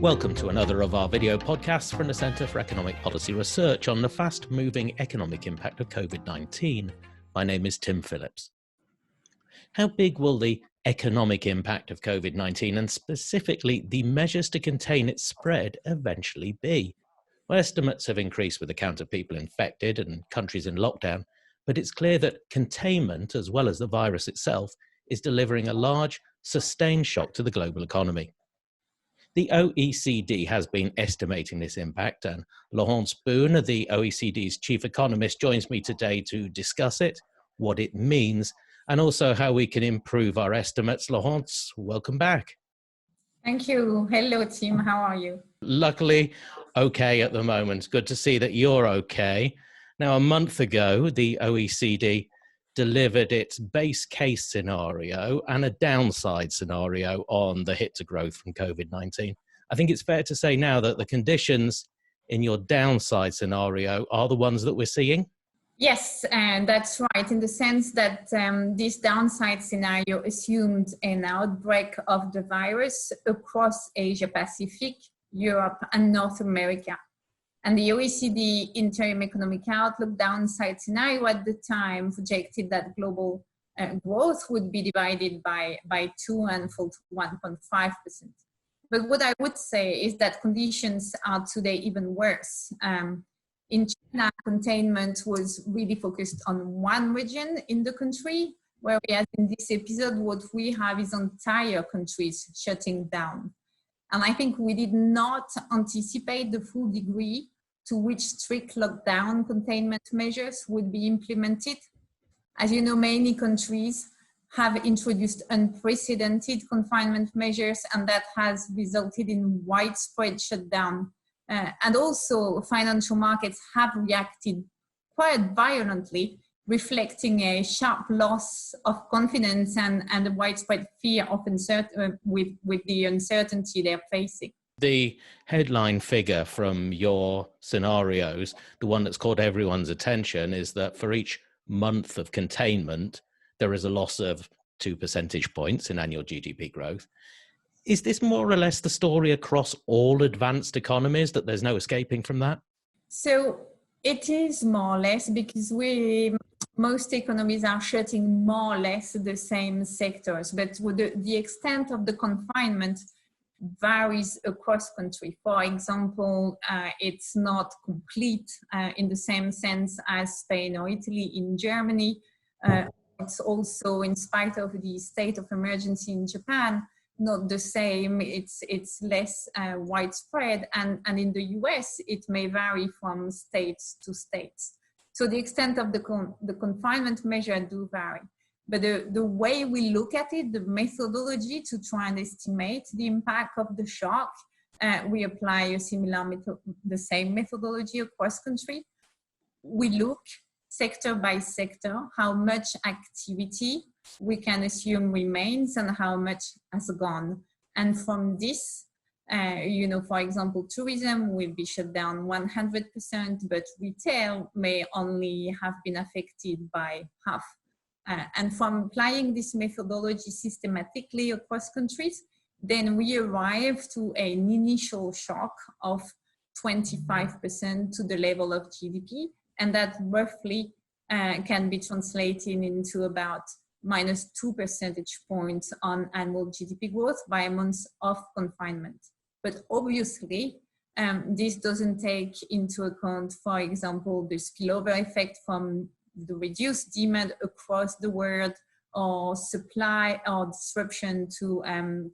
Welcome to another of our video podcasts from the Centre for Economic Policy Research on the fast-moving economic impact of COVID-19. My name is Tim Phillips. How big will the economic impact of COVID-19 and specifically the measures to contain its spread eventually be? Well, estimates have increased with the count of people infected and countries in lockdown, but it's clear that containment, as well as the virus itself, is delivering a large, sustained shock to the global economy. The OECD has been estimating this impact, and Laurence Boone, the OECD's chief economist, joins me today to discuss it, what it means, and also how we can improve our estimates. Laurence, welcome back. Thank you. Hello, Tim. How are you? Luckily, okay at the moment. Good to see that you're okay. Now, a month ago, the OECD delivered its base case scenario and a downside scenario on the hit to growth from COVID-19. I think it's fair to say now that the conditions in your downside scenario are the ones that we're seeing. Yes, and that's right, in the sense that this downside scenario assumed an outbreak of the virus across Asia Pacific, Europe, and North America. And the OECD Interim Economic Outlook downside scenario at the time projected that global growth would be divided by 2 and fall to 1.5%. But what I would say is that conditions are today even worse. In China, containment was really focused on one region in the country, whereas in this episode, what we have is entire countries shutting down. And I think we did not anticipate the full degree to which strict lockdown containment measures would be implemented. As you know, many countries have introduced unprecedented confinement measures, and that has resulted in widespread shutdown. And also, financial markets have reacted quite violently, reflecting a sharp loss of confidence and a widespread fear of with the uncertainty they're facing. The headline figure from your scenarios, the one that's caught everyone's attention, is that for each month of containment, there is a loss of 2 percentage points in annual GDP growth. Is this more or less the story across all advanced economies, that there's no escaping from that? So it is more or less, because most economies are shutting more or less the same sectors, but the extent of the confinement varies across country. For example, it's not complete in the same sense as Spain or Italy in Germany. It's also, in spite of the state of emergency in Japan, not the same. It's less widespread, and in the US, it may vary from states to states. So the extent of the confinement measure do vary. But the way we look at it, the methodology to try and estimate the impact of the shock, we apply the same methodology across country. We look sector by sector, how much activity we can assume remains and how much has gone. And from this, for example, tourism will be shut down 100%, but retail may only have been affected by half. And from applying this methodology systematically across countries, then we arrive to an initial shock of 25% to the level of GDP, and that roughly can be translated into about -2 percentage points on annual GDP growth by a month of confinement. But obviously, this doesn't take into account, for example, the spillover effect from the reduced demand across the world, or supply or disruption to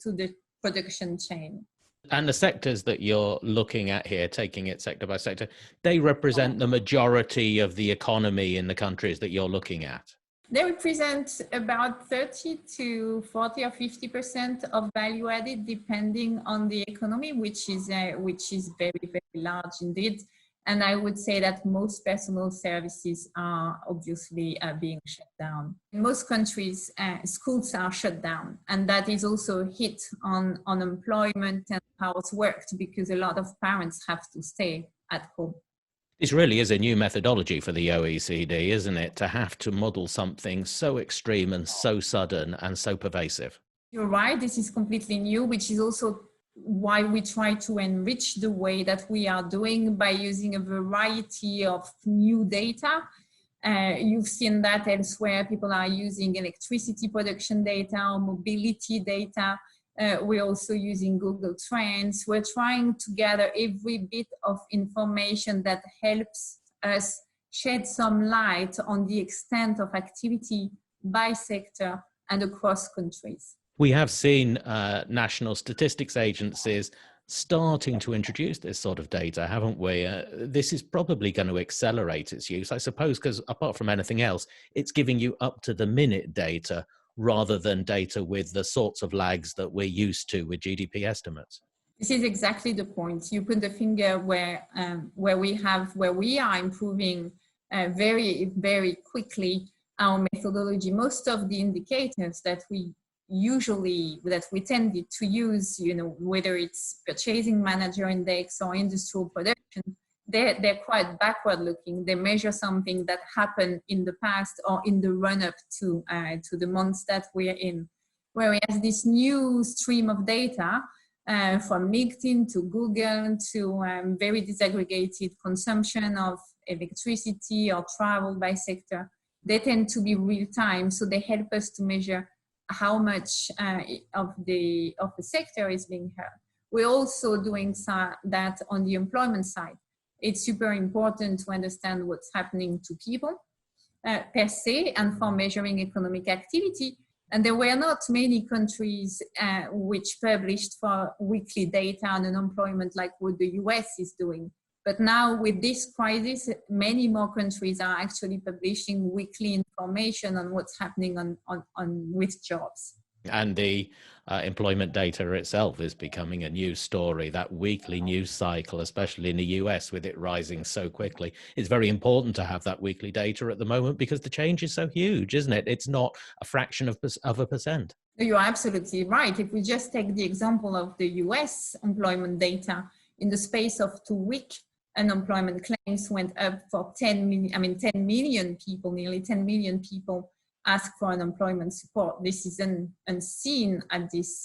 the production chain. And the sectors that you're looking at here, taking it sector by sector, they represent the majority of the economy in the countries that you're looking at. They represent about 30 to 40 or 50% of value added, depending on the economy, which is very, very large indeed. And I would say that most personal services are obviously being shut down. In most countries, schools are shut down, and that is also a hit on unemployment and how it's worked, because a lot of parents have to stay at home. This really is a new methodology for the OECD, isn't it? To have to model something so extreme and so sudden and so pervasive. You're right, this is completely new, which is also why we try to enrich the way that we are doing by using a variety of new data. You've seen that elsewhere. People are using electricity production data or mobility data. We're also using Google Trends. We're trying to gather every bit of information that helps us shed some light on the extent of activity by sector and across countries. We have seen national statistics agencies starting to introduce this sort of data, haven't we? This is probably going to accelerate its use, I suppose, because apart from anything else, it's giving you up-to-the-minute data rather than data with the sorts of lags that we're used to with GDP estimates. This is exactly the point. You put the finger where we are improving very, very quickly our methodology. Most of the indicators that we tended to use, whether it's purchasing manager index or industrial production, they're quite backward looking. They measure something that happened in the past or in the run up to the months that we're in. Whereas this new stream of data from LinkedIn to Google to very disaggregated consumption of electricity or travel by sector, they tend to be real time. So they help us to measure how much of the sector is being hurt. We're also doing that on the employment side. It's super important to understand what's happening to people per se and for measuring economic activity. And there were not many countries which published for weekly data on unemployment like what the US is doing. But now with this crisis, many more countries are actually publishing weekly information on what's happening on with jobs. And the employment data itself is becoming a news story. That weekly news cycle, especially in the US, with it rising so quickly, it's very important to have that weekly data at the moment because the change is so huge, isn't it? It's not a fraction of a percent. You're absolutely right. If we just take the example of the US employment data, in the space of 2 weeks, unemployment claims went up for 10 million people, nearly 10 million people ask for unemployment support. This is unseen at this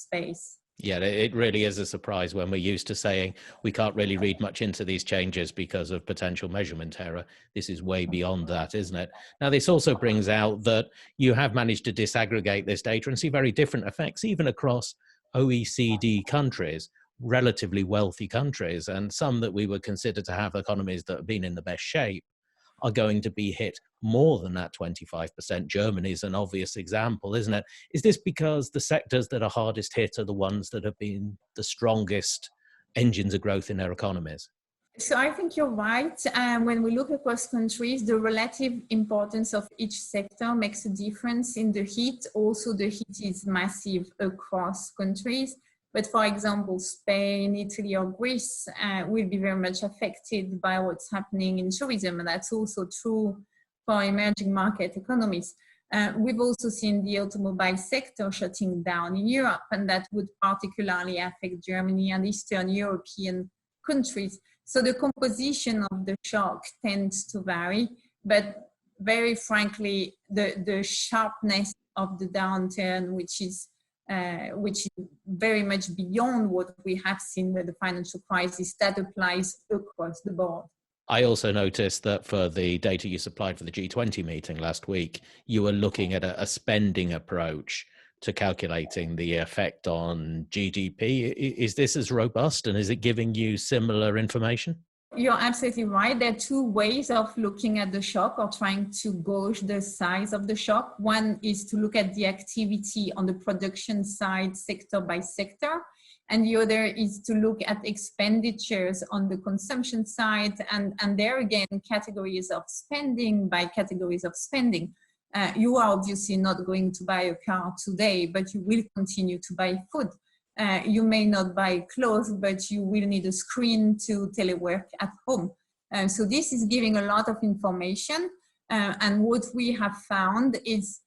space. Yeah, it really is a surprise when we're used to saying we can't really read much into these changes because of potential measurement error. This is way beyond that, isn't it? Now, this also brings out that you have managed to disaggregate this data and see very different effects, even across OECD countries, relatively wealthy countries, and some that we would consider to have economies that have been in the best shape are going to be hit more than that 25%. Germany is an obvious example, isn't it? Is this because the sectors that are hardest hit are the ones that have been the strongest engines of growth in their economies? So I think you're right. When we look across countries, the relative importance of each sector makes a difference in the heat. Also, the heat is massive across countries. But for example, Spain, Italy, or Greece will be very much affected by what's happening in tourism. And that's also true for emerging market economies. We've also seen the automobile sector shutting down in Europe, and that would particularly affect Germany and Eastern European countries. So the composition of the shock tends to vary, but very frankly, the sharpness of the downturn, which is very much beyond what we have seen with the financial crisis, that applies across the board. I also noticed that for the data you supplied for the G20 meeting last week, you were looking at a spending approach to calculating the effect on GDP. Is this as robust, and is it giving you similar information? You're absolutely right. There are two ways of looking at the shock or trying to gauge the size of the shock. One is to look at the activity on the production side, sector by sector. And the other is to look at expenditures on the consumption side. And there again, categories of spending by categories of spending. You are obviously not going to buy a car today, but you will continue to buy food. You may not buy clothes, but you will need a screen to telework at home. So this is giving a lot of information. And what we have found is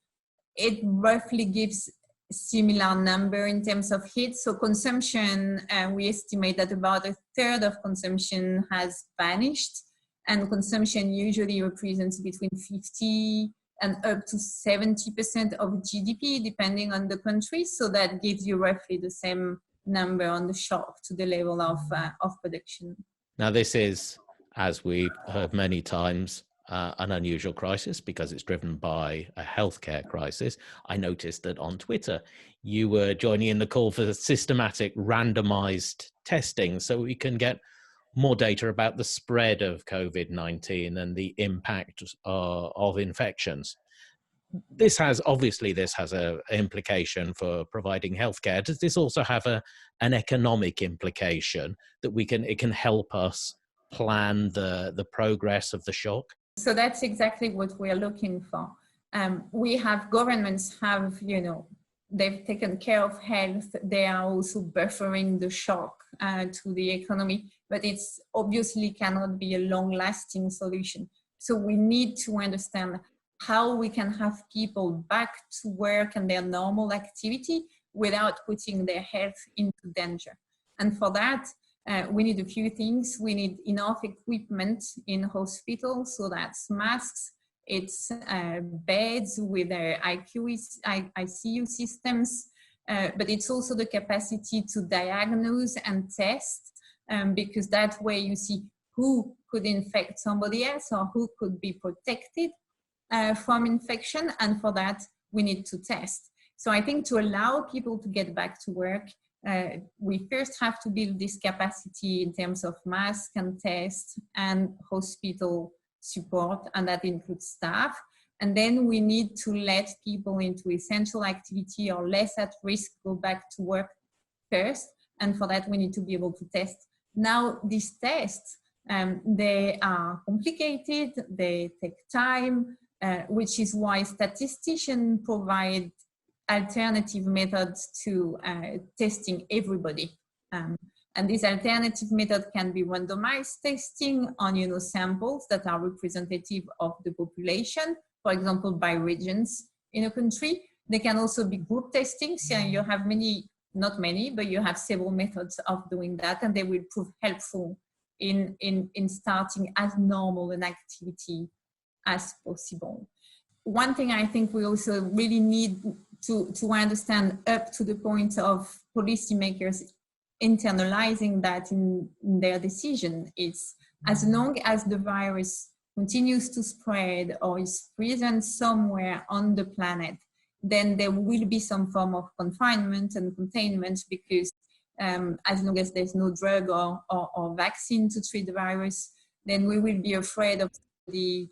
it roughly gives similar number in terms of hits. So consumption, we estimate that about a third of consumption has vanished. And consumption usually represents between 50 and up to 70% of GDP, depending on the country. So that gives you roughly the same number on the shock to the level of production. Now, this is, as we've heard many times, an unusual crisis because it's driven by a healthcare crisis. I noticed that on Twitter, you were joining in the call for systematic randomized testing so we can get more data about the spread of COVID-19 and the impact of infections. This has an implication for providing healthcare. Does this also have an economic implication that it can help us plan the progress of the shock? So that's exactly what we're looking for. Governments have, they've taken care of health. They are also buffering the shock to the economy, but it's obviously cannot be a long-lasting solution. So we need to understand how we can have people back to work and their normal activity without putting their health into danger. And for that, we need a few things. We need enough equipment in hospitals, so that's masks, it's beds with ICU systems, but it's also the capacity to diagnose and test, because that way you see who could infect somebody else or who could be protected from infection, and for that we need to test. So I think to allow people to get back to work, we first have to build this capacity in terms of mask and test and hospital support, and that includes staff. And then we need to let people into essential activity or less at risk go back to work first, and for that we need to be able to test. Now these tests, they are complicated, they take time, which is why statisticians provide alternative methods to testing everybody. And this alternative method can be randomized testing on samples that are representative of the population, for example, by regions in a country. They can also be group testing. So you have not many, but you have several methods of doing that, and they will prove helpful in starting as normal an activity as possible. One thing I think we also really need to understand up to the point of policymakers internalizing that in their decision is, as long as the virus continues to spread or is present somewhere on the planet, then there will be some form of confinement and containment, because as long as there's no drug or vaccine to treat the virus, then we will be afraid of the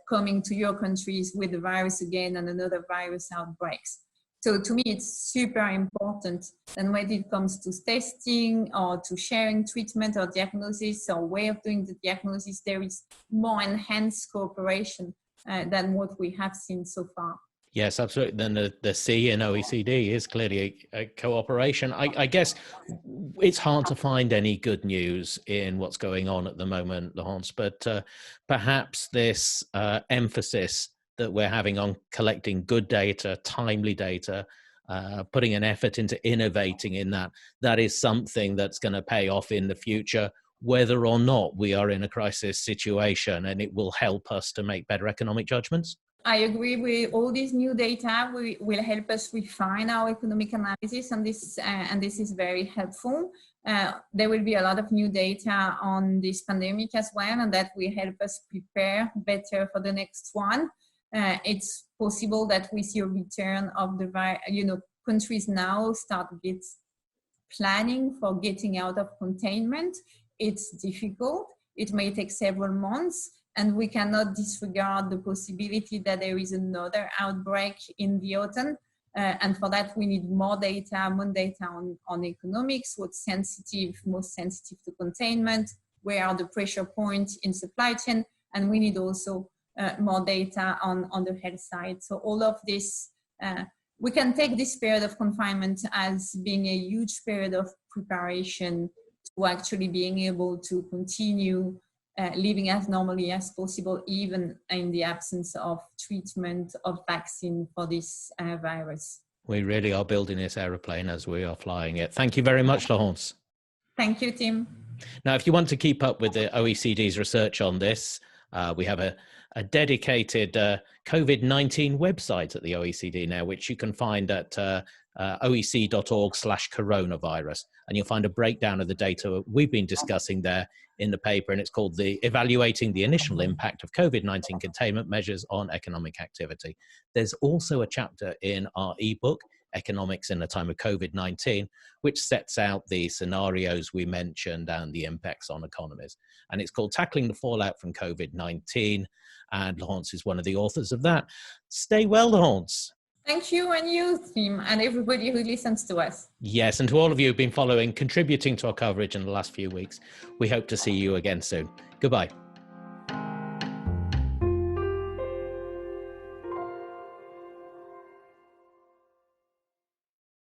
coming to your countries with the virus again and another virus outbreaks. So to me, it's super important. And when it comes to testing or to sharing treatment or diagnosis or way of doing the diagnosis, there is more enhanced cooperation than what we have seen so far. Yes, absolutely. Then the C in OECD is clearly a cooperation. I guess it's hard to find any good news in what's going on at the moment, Laurence, but perhaps this emphasis that we're having on collecting good data, timely data, putting an effort into innovating in that is something that's going to pay off in the future, whether or not we are in a crisis situation, and it will help us to make better economic judgments. I agree with all this new data will help us refine our economic analysis, and this is very helpful. There will be a lot of new data on this pandemic as well, and that will help us prepare better for the next one. It's possible that we see a return of the virus. Countries now start planning for getting out of containment. It's difficult. It may take several months. And we cannot disregard the possibility that there is another outbreak in the autumn. And for that, we need more data on economics, what's most sensitive to containment, where are the pressure points in supply chain, and we need also more data on the health side. So all of this, we can take this period of confinement as being a huge period of preparation to actually being able to continue living as normally as possible, even in the absence of treatment of vaccine for this virus. We really are building this aeroplane as we are flying it. Thank you very much, Laurence. Thank you, Tim. Now, if you want to keep up with the OECD's research on this, we have a dedicated COVID-19 website at the OECD now, which you can find at oec.org/coronavirus, and you'll find a breakdown of the data we've been discussing there in the paper, and it's called Evaluating the Initial Impact of COVID-19 Containment Measures on Economic Activity. There's also a chapter in our ebook, Economics in a Time of COVID-19, which sets out the scenarios we mentioned and the impacts on economies. And it's called Tackling the Fallout from COVID-19, and Laurence is one of the authors of that. Stay well, Laurence. Thank you, and you, Tim, and everybody who listens to us. Yes, and to all of you who've been contributing to our coverage in the last few weeks, we hope to see you again soon. Goodbye.